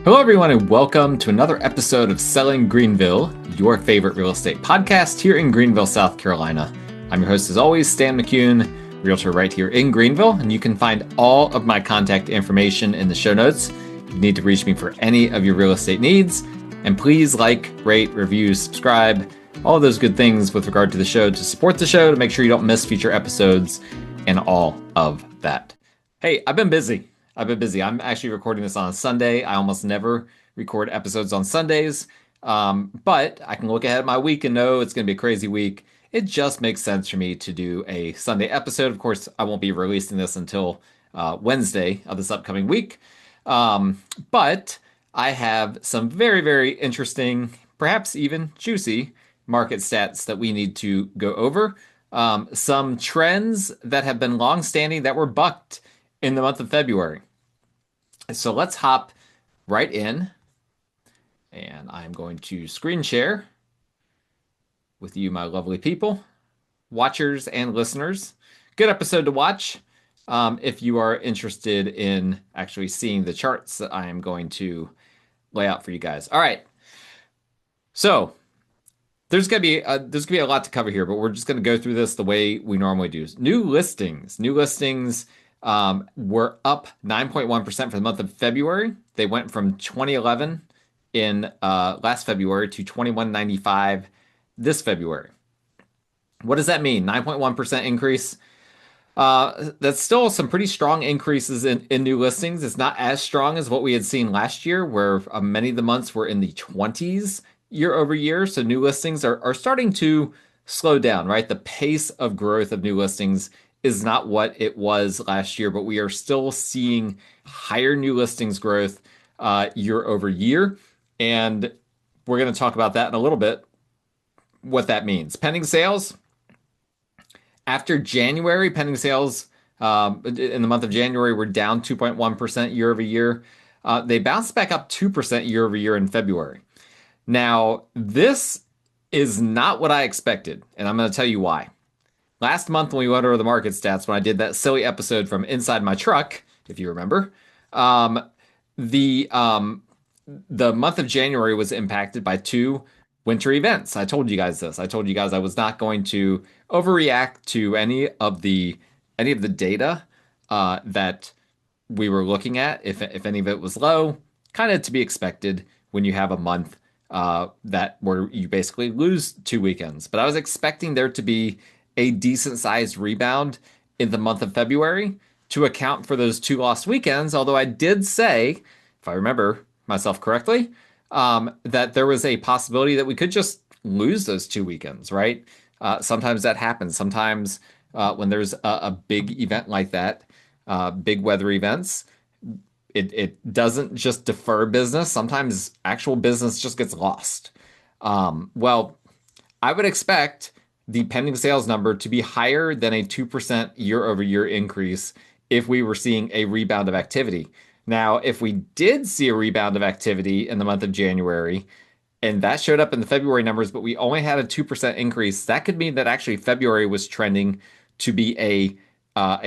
Hello, everyone, and welcome to another episode of Selling Greenville, your favorite real estate podcast here in Greenville, South Carolina. I'm your host, as always, Stan McCune, realtor right here in Greenville, and you can find all of my contact information in the show notes. If you need to reach me for any of your real estate needs, and please like, rate, review, subscribe, all of those good things with regard to the show to support the show, to make sure you don't miss future episodes and all of that. Hey, I've been busy. I'm actually recording this on a Sunday. I almost never record episodes on Sundays, but I can look ahead at my week and know it's going to be a crazy week. It just makes sense for me to do a Sunday episode. Of course, I won't be releasing this until Wednesday of this upcoming week, but I have some very, very interesting, perhaps even juicy market stats that we need to go over. Some trends that have been long-standing that were bucked in the month of February. So let's hop right in, and I'm going to screen share with you, my lovely people, watchers and listeners. Good episode to watch if you are interested in actually seeing the charts that I am going to lay out for you guys. All right, so there's gonna be a lot to cover here, but we're just gonna go through this the way we normally do. New listings were up 9.1% for the month of February. They went from 2011 in last February to 2195 this February. What does that mean? 9.1% increase. That's still some pretty strong increases in new listings. It's not as strong as what we had seen last year, where many of the months were in the 20s year over year. So new listings are starting to slow down, right? The pace of growth of new listings is not what it was last year, but we are still seeing higher new listings growth year over year. And we're going to talk about that in a little bit, what that means. Pending sales. After January, pending sales in the month of January were down 2.1% year over year. They bounced back up 2% year over year in February. Now, this is not what I expected, and I'm going to tell you why. Last month when we went over the market stats, when I did that silly episode from inside my truck, if you remember, the month of January was impacted by two winter events. I told you guys this. I told you guys I was not going to overreact to any of the data that we were looking at. If any of it was low, kind of to be expected when you have a month where you basically lose 2 weekends. But I was expecting there to be a decent sized rebound in the month of February to account for those 2 lost weekends. Although I did say, if I remember myself correctly, that there was a possibility that we could just lose those 2 weekends, right? Sometimes that happens. Sometimes when there's a big event like that, big weather events, it doesn't just defer business. Sometimes actual business just gets lost. Well, I would expect the pending sales number to be higher than a 2% year over year increase if we were seeing a rebound of activity. Now, if we did see a rebound of activity in the month of January, and that showed up in the February numbers, but we only had a 2% increase, that could mean that actually February was trending to be a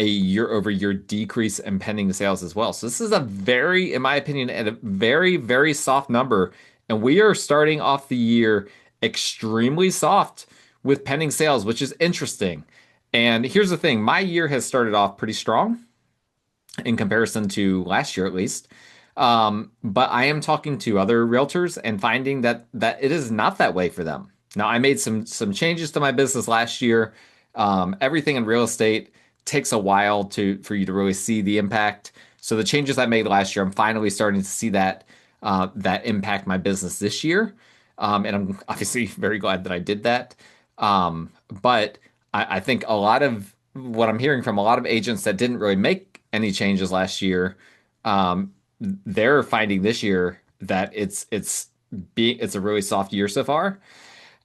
year over year decrease in pending sales as well. So this is in my opinion, a very, very soft number. And we are starting off the year extremely soft with pending sales, which is interesting. And here's the thing, my year has started off pretty strong in comparison to last year, at least. But I am talking to other realtors and finding that it is not that way for them. Now, I made some changes to my business last year. Everything in real estate takes a while for you to really see the impact. So the changes I made last year, I'm finally starting to see that impact my business this year. And I'm obviously very glad that I did that. But I think a lot of what I'm hearing from a lot of agents that didn't really make any changes last year, they're finding this year that it's a really soft year so far,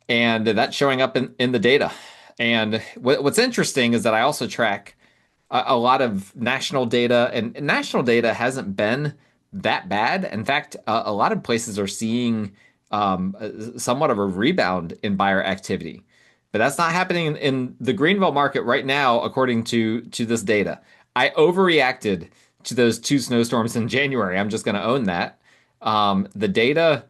and that's showing up in the data. And what's interesting is that I also track a lot of national data, and national data hasn't been that bad. In fact, a lot of places are seeing somewhat of a rebound in buyer activity. But that's not happening in the Greenville market right now, according to this data. I overreacted to those 2 snowstorms in January. I'm just going to own that. The data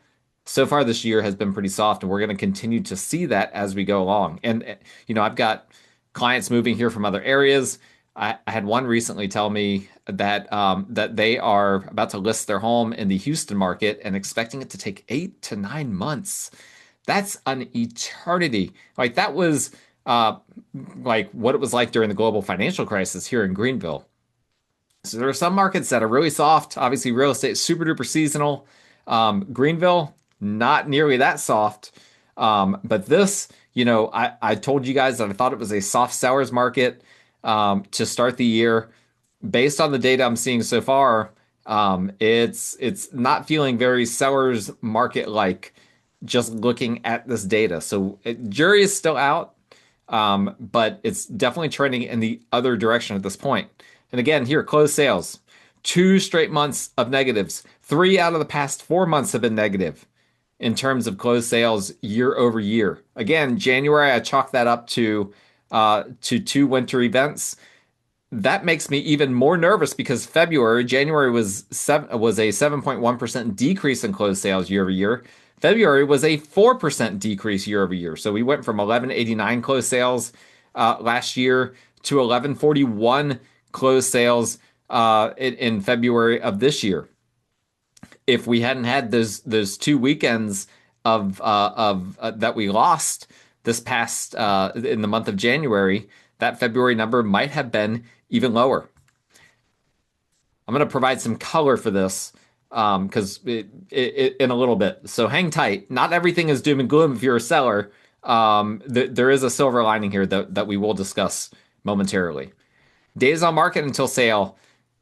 so far this year has been pretty soft, and we're going to continue to see that as we go along. And I've got clients moving here from other areas. I had one recently tell me that they are about to list their home in the Houston market and expecting it to take 8 to 9 months. That's an eternity. Like that was like what it was like during the global financial crisis here in Greenville. So there are some markets that are really soft. Obviously, real estate is super duper seasonal. Greenville, not nearly that soft. But this, I told you guys that I thought it was a soft sellers market to start the year. Based on the data I'm seeing so far, it's not feeling very sellers market like just looking at this data. So jury is still out, but it's definitely trending in the other direction at this point. And again, here, closed sales. 2 straight months of negatives. 3 out of the past 4 months have been negative in terms of closed sales year over year. Again, January, I chalk that up to two winter events. That makes me even more nervous because January was a 7.1% decrease in closed sales year over year. February was a 4% decrease year over year. So we went from 1189 closed sales last year to 1141 closed sales in February of this year. If we hadn't had those 2 weekends of that we lost this past in the month of January, that February number might have been even lower. I'm going to provide some color for this because in a little bit. So hang tight. Not everything is doom and gloom if you're a seller. There is a silver lining here that we will discuss momentarily. Days on market until sale.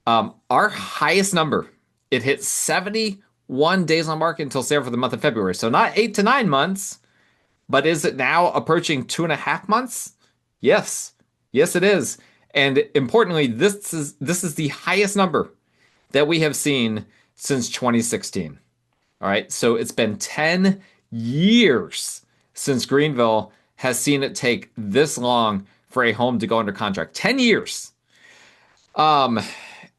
Our highest number, it hit 71 days on market until sale for the month of February. So not 8 to 9 months, but is it now approaching 2.5 months? Yes. Yes, it is. And importantly, this is the highest number that we have seen since 2016. All right. So it's been 10 years since Greenville has seen it take this long for a home to go under contract. 10 years. And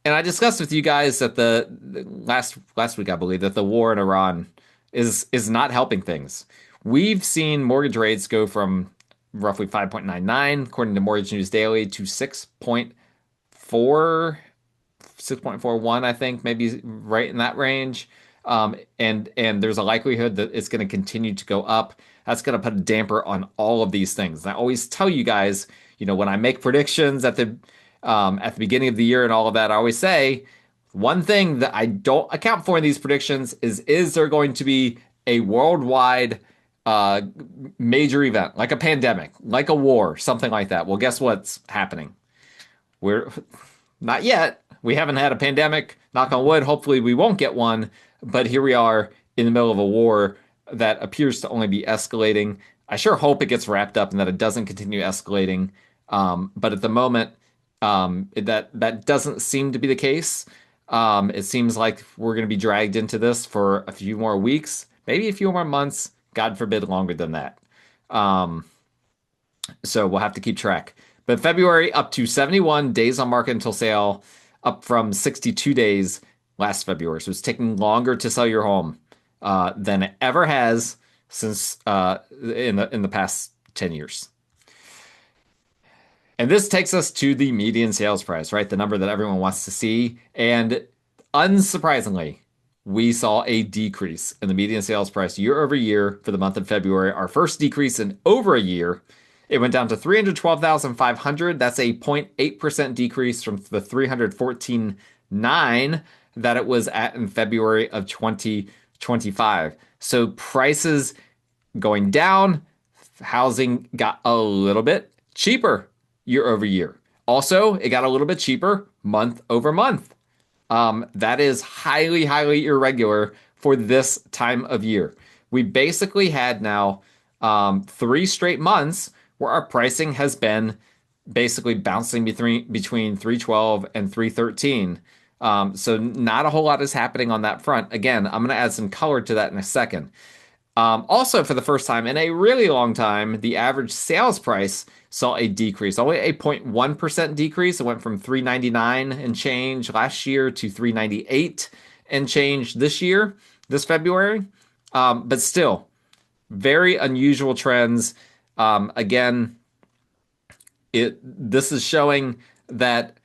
I discussed with you guys that the last week, I believe, that the war in Iran is not helping things. We've seen mortgage rates go from roughly 5.99, according to Mortgage News Daily, to 6.41, I think, maybe right in that range. And there's a likelihood that it's going to continue to go up. That's going to put a damper on all of these things. And I always tell you guys, when I make predictions at the beginning of the year and all of that, I always say one thing that I don't account for in these predictions is there going to be a worldwide major event, like a pandemic, like a war, something like that? Well, guess what's happening? We're not yet. We haven't had a pandemic. Knock on wood. Hopefully, we won't get one. But here we are in the middle of a war that appears to only be escalating. I sure hope it gets wrapped up and that it doesn't continue escalating. But at the moment, that doesn't seem to be the case. It seems like we're going to be dragged into this for a few more weeks, maybe a few more months. God forbid, longer than that. So we'll have to keep track. But February up to 71 days on market until sale, up from 62 days last February. So it's taking longer to sell your home than it ever has since in the past 10 years. And this takes us to the median sales price, right? The number that everyone wants to see. And unsurprisingly, we saw a decrease in the median sales price year over year for the month of February. Our first decrease in over a year. It went down to 312,500. That's a 0.8% decrease from the 314,900 that it was at in February of 2025. So prices going down, housing got a little bit cheaper year over year. Also, it got a little bit cheaper month over month. That is highly, highly irregular for this time of year. We basically had now 3 straight months where our pricing has been basically bouncing between 312 and 313. So not a whole lot is happening on that front. Again, I'm going to add some color to that in a second. Also, for the first time in a really long time, the average sales price saw a decrease, only a 0.1% decrease. It went from 399 and change last year to 398 and change this year. this February. But still, very unusual trends. Again, this is showing that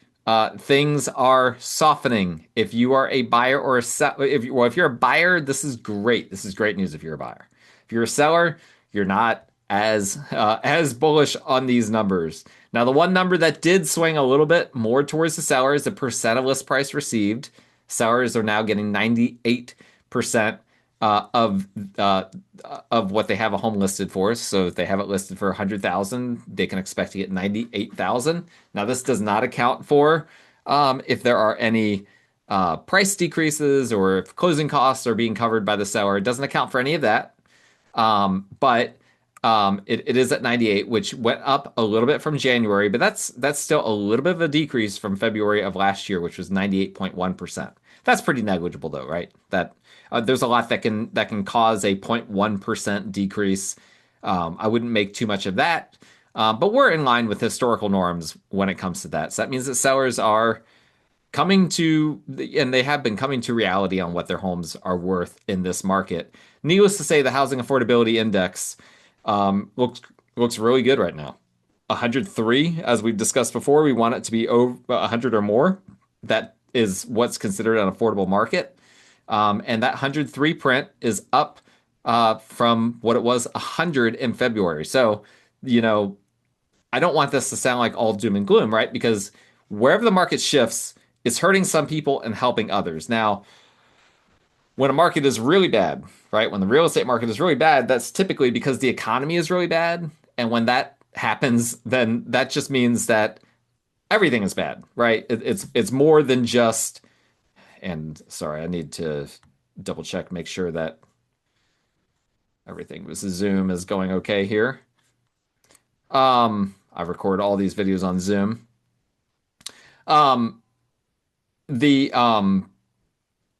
things are softening. If you are a buyer or a seller, if you're a buyer, this is great. This is great news if you're a buyer. If you're a seller, you're not as bullish on these numbers. Now, the one number that did swing a little bit more towards the seller is the percent of list price received. Sellers are now getting 98% uh, of uh, of what they have a home listed for. So if they have it listed for 100,000, they can expect to get 98,000. Now this does not account for if there are any price decreases or if closing costs are being covered by the seller. It doesn't account for any of that. But it is at 98, which went up a little bit from January, but that's still a little bit of a decrease from February of last year, which was 98.1%. That's pretty negligible though, right? That there's a lot that can cause a 0.1% decrease. I wouldn't make too much of that, but we're in line with historical norms when it comes to that. So that means that sellers are coming to, and they have been coming to reality on what their homes are worth in this market. Needless to say, the housing affordability index looks really good right now. 103, as we've discussed before, we want it to be over 100 or more. That is what's considered an affordable market. And that 103 print is up from what it was 100 in February. So, you know, I don't want this to sound like all doom and gloom, right? Because wherever the market shifts, it's hurting some people and helping others. Now, when a market is really bad, right? When the real estate market is really bad, that's typically because the economy is really bad. And when that happens, then that just means that everything is bad, right? It's more than just, and sorry, I need to double check, make sure that everything with Zoom is going okay here. I record all these videos on Zoom. Um, the um,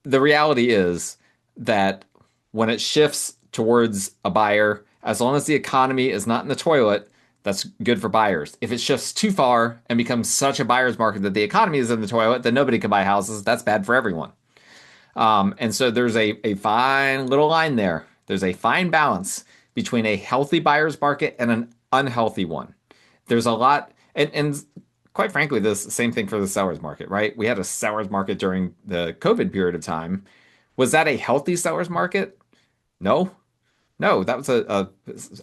the reality is that when it shifts towards a buyer, as long as the economy is not in the toilet, that's good for buyers. If it shifts too far and becomes such a buyer's market that the economy is in the toilet, then nobody can buy houses. That's bad for everyone. And so there's a fine little line there. There's a fine balance between a healthy buyer's market and an unhealthy one. There's a lot, and quite frankly, this same thing for the seller's market, right? We had a seller's market during the COVID period of time. Was that a healthy seller's market? No, no, that was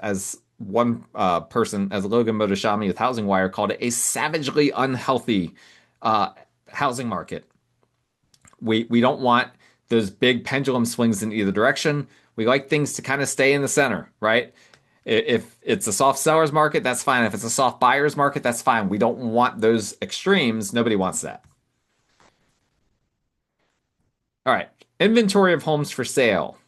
as one person, as Logan Motoshami with Housing Wire called it, a savagely unhealthy uh, housing market. We don't want those big pendulum swings in either direction. We like things to kind of stay in the center, right? If it's a soft seller's market, that's fine. If it's a soft buyer's market, that's fine. We don't want those extremes. Nobody wants that. All right. Inventory of homes for sale.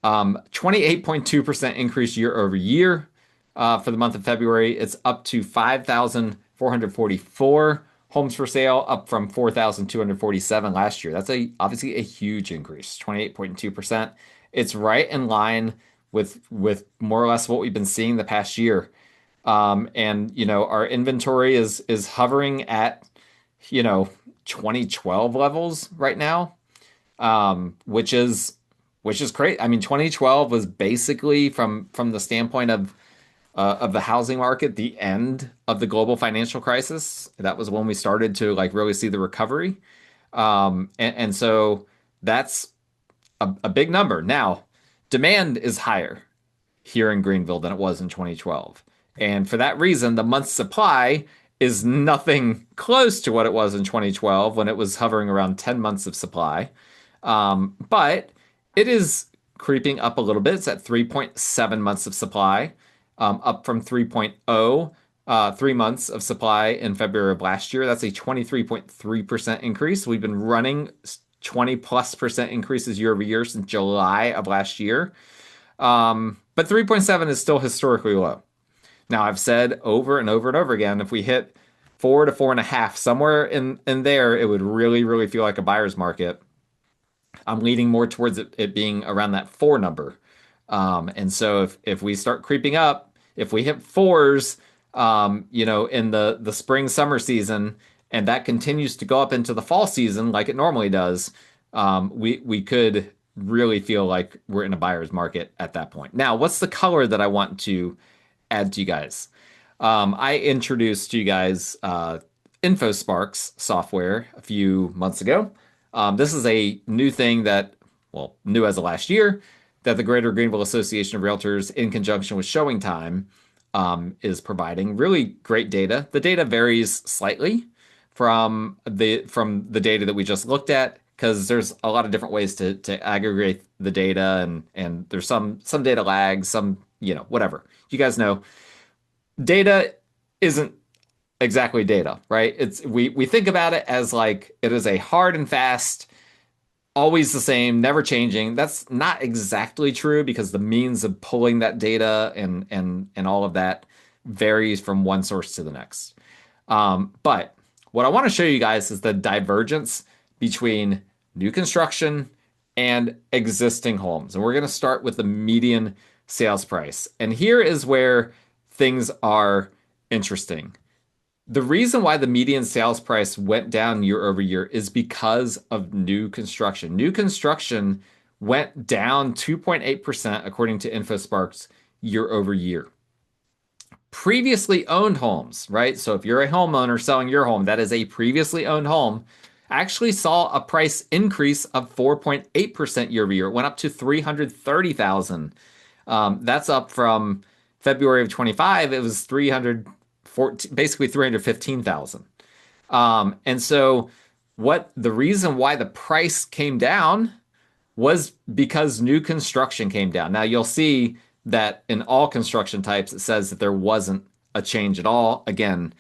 28.2% increase year over year for the month of February. It's up to 5,444 homes for sale, up from 4,247 last year. That's obviously a huge increase, 28.2%. It's right in line with more or less what we've been seeing the past year. And our inventory is hovering at 2012 levels right now, which is great. I mean, 2012 was basically from the standpoint of the housing market, the end of the global financial crisis. That was when we started to like really see the recovery. And so that's a big number. Now, demand is higher here in Greenville than it was in 2012. And for that reason, the month's supply is nothing close to what it was in 2012 when it was hovering around 10 months of supply. But it is creeping up a little bit. It's at 3.7 months of supply, up from 3.0, 3 months of supply in February of last year. That's a 23.3% increase. We've been running 20 plus percent increases year over year since July of last year. But 3.7 is still historically low. Now, I've said over and over and over again, if we hit 4 to 4.5, somewhere in there, it would really, really feel like a buyer's market. I'm leaning more towards it being around that four number. And so if we start creeping up, if we hit fours, in the spring summer season, and that continues to go up into the fall season like it normally does, we could really feel like we're in a buyer's market at that point. Now, what's the color that I want to add to you guys? I introduced to you guys InfoSparks software a few months ago. This is a new thing that, well, new as of last year, that the Greater Greenville Association of Realtors, in conjunction with Showing Time, is providing really great data. The data varies slightly from the data that we just looked at because there's a lot of different ways to aggregate the data and there's some data lags, some whatever. You guys know data isn't exactly data, right? We think about it as like it is a hard and fast, always the same, never changing. That's not exactly true because the means of pulling that data and all of that varies from one source to the next. But what I want to show you guys is the divergence between new construction and existing homes. And we're going to start with the median sales price. And here is where things are interesting. The reason why the median sales price went down year over year is because of new construction. New construction went down 2.8% according to InfoSparks year over year. Previously owned homes, right? So if you're a homeowner selling your home, that is a previously owned home, actually saw a price increase of 4.8% year over year. It went up to 330,000. That's up from February of 25. It was 314, basically 315,000. And so what the reason why the price came down was because new construction came down. Now you'll see that in all construction types, it says that there wasn't a change at all. Again,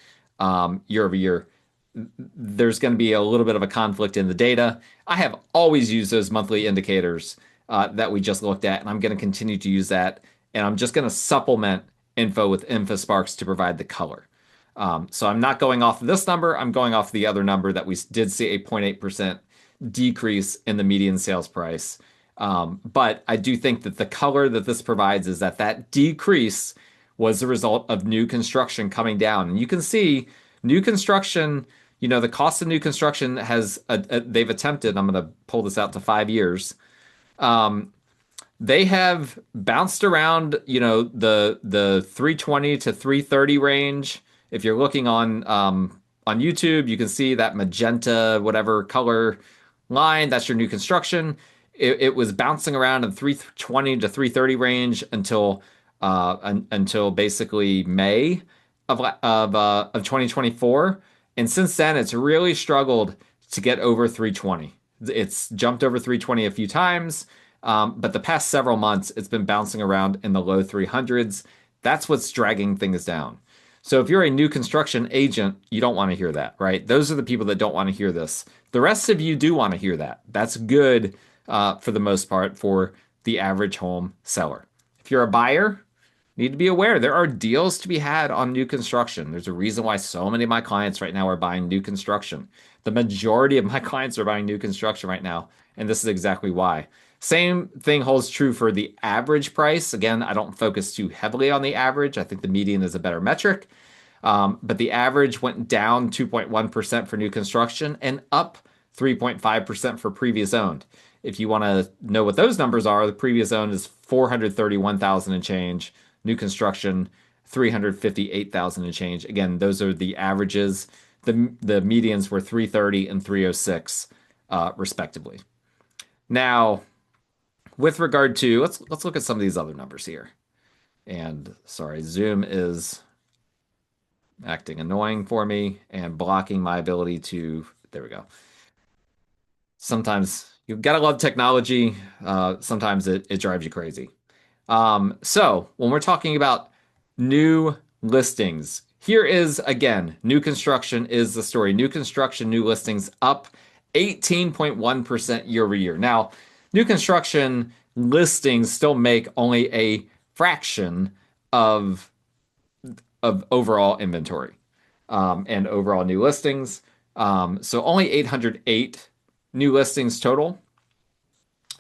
year over year, there's going to be a little bit of a conflict in the data. I have always used those monthly indicators that we just looked at, and I'm going to continue to use that. And I'm just going to supplement info with InfoSparks to provide the color. So I'm not going off of this number. I'm going off the other number that we did see a 0.8% decrease in the median sales price. But I do think that the color that this provides is that that decrease was the result of new construction coming down. And you can see new construction, the cost of new construction they've attempted, I'm going to pull this out to 5 years. They have bounced around, the 320 to 330 range. If you're looking on YouTube, you can see that magenta, whatever color line, that's your new construction. It was bouncing around in 320 to 330 range until basically May of 2024. And since then, it's really struggled to get over 320. It's jumped over 320 a few times, but the past several months, it's been bouncing around in the low 300s. That's what's dragging things down. So if you're a new construction agent, you don't want to hear that, right? Those are the people that don't want to hear this. The rest of you do want to hear that. That's good for the most part for the average home seller. If you're a buyer, you need to be aware there are deals to be had on new construction. There's a reason why so many of my clients right now are buying new construction. The majority of my clients are buying new construction right now, and this is exactly why. Same thing holds true for the average price. Again, I don't focus too heavily on the average. I think the median is a better metric. But the average went down 2.1% for new construction and up 3.5% for previous owned. If you want to know what those numbers are, the previous owned is 431,000 and change, new construction 358,000 and change. Again, those are the averages. The medians were 330 and 306 respectively. Now, with regard to let's look at some of these other numbers here. And sorry, Zoom is acting annoying for me and blocking my ability to, there we go. Sometimes you've got to love technology. Sometimes it drives you crazy. So when we're talking about new listings, here is again, new construction is the story. New construction, new listings up 18.1% year over year. Now, new construction listings still make only a fraction of overall inventory and overall new listings. So only 808 new listings total.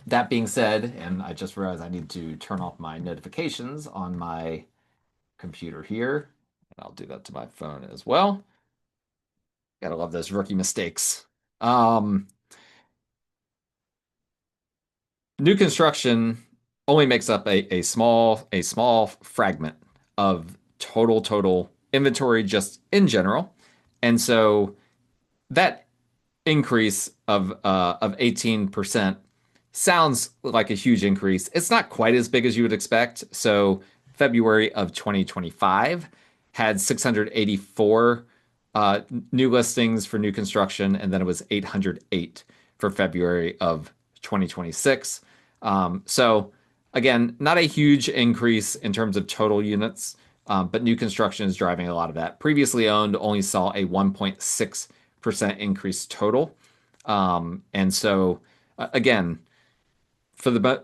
That being said, and I just realized I need to turn off my notifications on my computer here. And I'll do that to my phone as well. Gotta love those rookie mistakes. New construction only makes up a small fragment of total inventory just in general. And so that increase of 18% sounds like a huge increase. It's not quite as big as you would expect. So February of 2025 had 684 new listings for new construction, and then it was 808 for February of 2026. So again, not a huge increase in terms of total units, but new construction is driving a lot of that. Previously owned only saw a 1.6% increase total. And so again, for the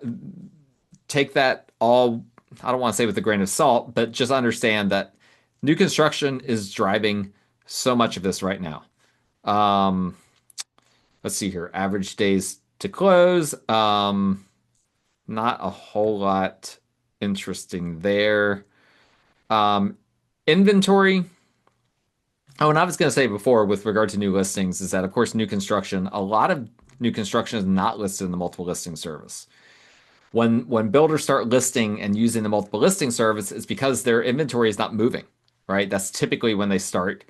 take that all, I don't want to say with a grain of salt, but just understand that new construction is driving so much of this right now. Um, let's see here. Average days to close. Not a whole lot interesting there. Um, inventory. Oh, and I was going to say before with regard to new listings is that, of course, new construction, a lot of new construction is not listed in the multiple listing service. When builders start listing and using the multiple listing service, it's because their inventory is not moving, right? That's typically when they start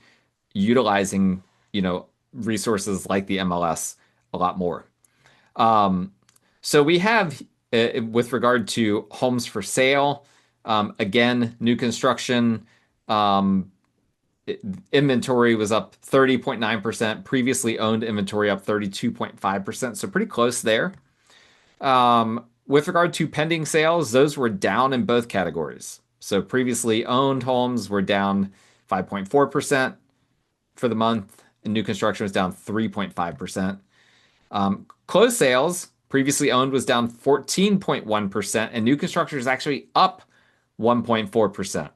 utilizing, resources like the MLS a lot more. Um, so we have, with regard to homes for sale, again, new construction, um, inventory was up 30.9%, previously owned inventory up 32.5%, so pretty close there. With regard to pending sales, those were down in both categories. So previously owned homes were down 5.4% for the month, and new construction was down 3.5%. Closed sales, previously owned was down 14.1%, and new construction is actually up 1.4%.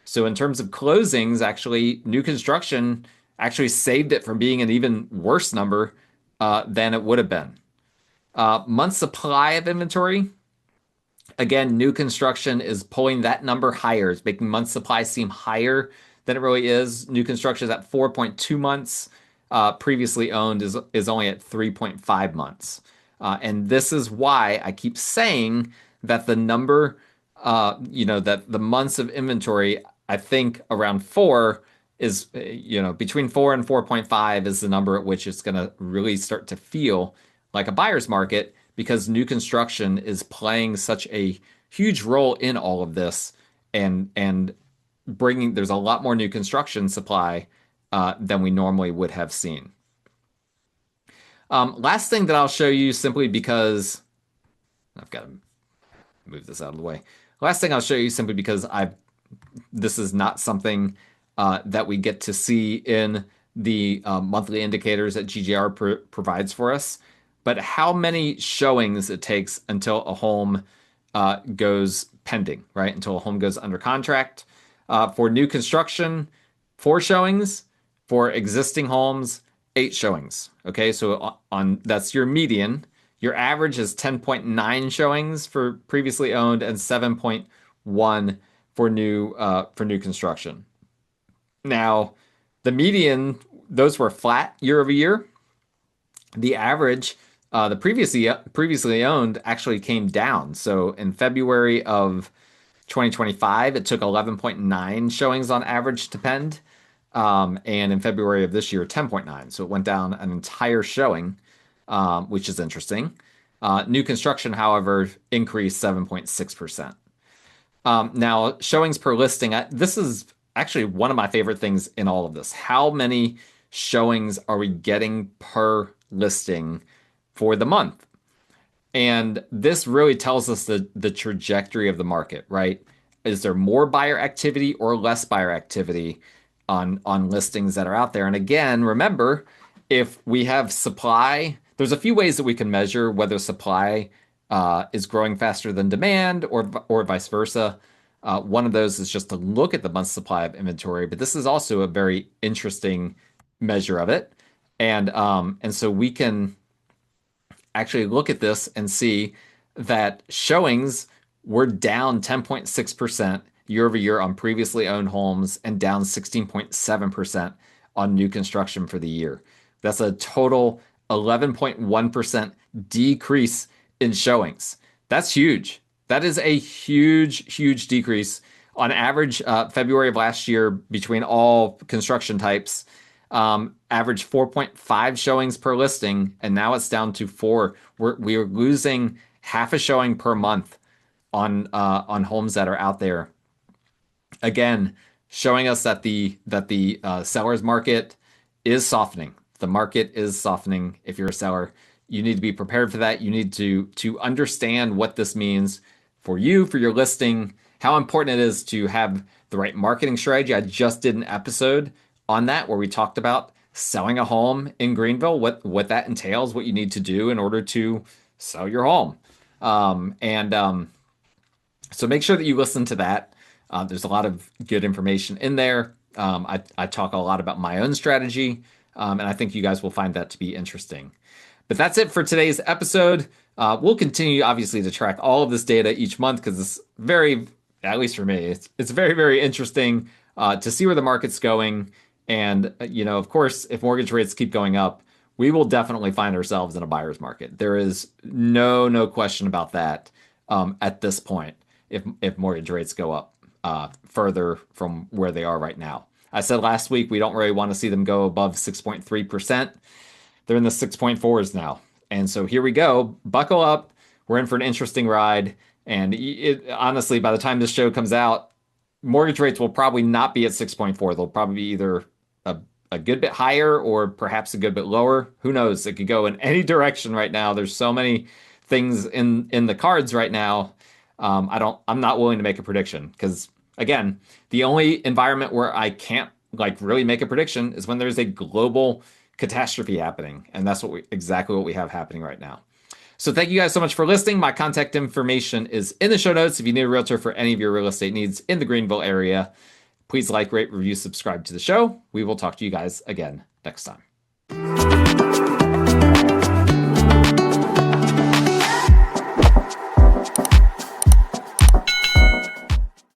So in terms of closings, actually, new construction actually saved it from being an even worse number than it would have been. Month supply of inventory. Again, new construction is pulling that number higher. It's making month supply seem higher than it really is. New construction is at 4.2 months. Previously owned is only at 3.5 months. And this is why I keep saying that the number, that the months of inventory, I think around four is, between 4 and 4.5 is the number at which it's going to really start to feel like a buyer's market because new construction is playing such a huge role in all of this and bringing there's a lot more new construction supply than we normally would have seen. Last thing that I'll show you simply because I've got to move this out of the way. Last thing I'll show you simply because this is not something that we get to see in the monthly indicators that GGR provides for us, but how many showings it takes until a home goes pending, right? Until a home goes under contract. For new construction, 4 showings. For existing homes, 8 showings. Okay, so on that's your median. Your average is 10.9 showings for previously owned and 7.1 for new construction. Now, the median, those were flat year over year. The average, the previously owned actually came down. So in February of 2025, it took 11.9 showings on average to pend. And in February of this year, 10.9. So it went down an entire showing, which is interesting. New construction, however, increased 7.6%. Now, showings per listing, this is actually one of my favorite things in all of this. How many showings are we getting per listing for the month? And this really tells us the trajectory of the market, right? Is there more buyer activity or less buyer activity on listings that are out there? And again, remember, if we have supply, there's a few ways that we can measure whether supply is growing faster than demand or vice versa. One of those is just to look at the month's supply of inventory, but this is also a very interesting measure of it. And so we can actually look at this and see that showings were down 10.6% year over year on previously owned homes and down 16.7% on new construction for the year. That's a total 11.1% decrease in showings. That's huge. That is a huge, huge decrease. On average, February of last year, between all construction types, average 4.5 showings per listing, and now it's down to 4. We're losing half a showing per month on homes that are out there. Again, showing us that the seller's market is softening. The market is softening. If you're a seller, you need to be prepared for that. You need to understand what this means for you, for your listing, how important it is to have the right marketing strategy. I just did an episode on that where we talked about selling a home in Greenville, what that entails, what you need to do in order to sell your home. So make sure that you listen to that. There's a lot of good information in there. I talk a lot about my own strategy, and I think you guys will find that to be interesting. But that's it for today's episode. We'll continue, obviously, to track all of this data each month because it's very, at least for me, it's very, very interesting to see where the market's going. And, of course, if mortgage rates keep going up, we will definitely find ourselves in a buyer's market. There is no question about that at this point if mortgage rates go up further from where they are right now. I said last week we don't really want to see them go above 6.3%. They're in the 6.4s now. And so here we go. Buckle up. We're in for an interesting ride. And honestly, by the time this show comes out, mortgage rates will probably not be at 6.4. They'll probably be either a good bit higher or perhaps a good bit lower. Who knows? It could go in any direction right now. There's so many things in the cards right now. I'm not willing to make a prediction because, again, the only environment where I can't really make a prediction is when there's a global catastrophe happening. And that's exactly what we have happening right now. So thank you guys so much for listening. My contact information is in the show notes. If you need a realtor for any of your real estate needs in the Greenville area, please like, rate, review, subscribe to the show. We will talk to you guys again next time.